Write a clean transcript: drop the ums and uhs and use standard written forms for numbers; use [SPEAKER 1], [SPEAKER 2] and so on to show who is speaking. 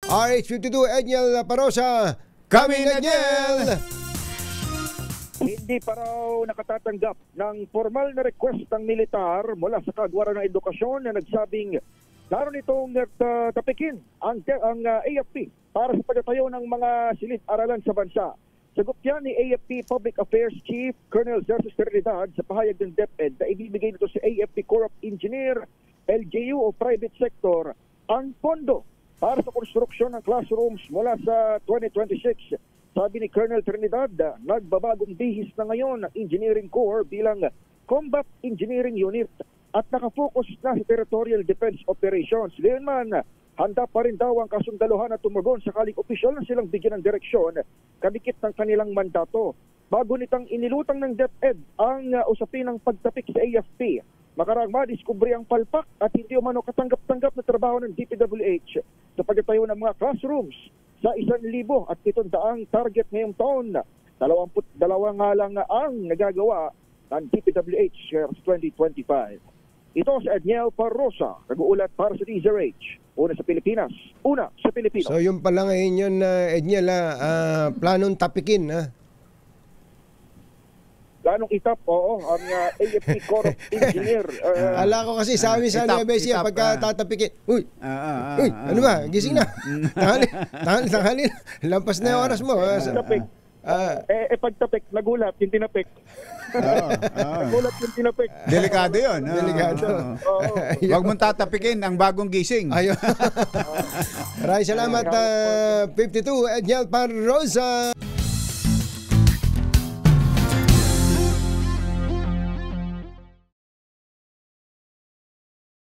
[SPEAKER 1] RH52, Edniel Parosa. Coming Edniel!
[SPEAKER 2] Hindi pa raw nakatatanggap ng formal na request ng militar mula sa Kagwaran ng Edukasyon na nagsabing naroon itong tapikin ang AFP para sa pagtatayo ng mga silid-aralan sa bansa. Sagot yan ni AFP Public Affairs Chief Colonel Zeus Trinidad sa pahayag ng DepEd na ibibigay nito sa AFP Corps of Engineer, LGU o private sector ang pondo para sa konstruksyon ng classrooms mula sa 2026. Sabi ni Colonel Trinidad, nagbabagong bihis na ngayon ang Engineering Corps bilang Combat Engineering Unit at nakafocus na sa Territorial Defense Operations. Ngayon man, handa pa rin daw ang kasundaluhan at tumugon sakaling opisyal na silang bigyan ng direksyon kadikit ng kanilang mandato. Bago nitang inilutang ng DepEd ang usapin ng pagtapik sa AFP, makarang madiskubre ang palpak at hindi umano katanggap-tanggap na trabaho ng DPWH sa pagtatayo ng mga classrooms sa 1,700 target ngayong taon. 22 nga lang ang nagagawa ng DPWH sa 2025. Ito si Edniel Parosa, nag-uulat para sa DZRH. Una sa Pilipinas, una sa Pilipino.
[SPEAKER 1] So yung pala ngayon yun, Edniel, planong tapikin, ha?
[SPEAKER 2] Planong itap, oo, ang AFP Corps of Engineer.
[SPEAKER 1] Ala ko kasi sabi sa Nueva Ecija pagka tatapikin, uy, ano ba, gising na. Tanghali, lampas na yung oras mo.
[SPEAKER 2] Pagtapik, nagulat yung tinapik. Nagulat yung tinapik.
[SPEAKER 3] Delikado yun.
[SPEAKER 1] Delikado.
[SPEAKER 3] Huwag mong tatapikin ang bagong gising.
[SPEAKER 1] Ayun. Maraming salamat, 52, Edniel Parosa.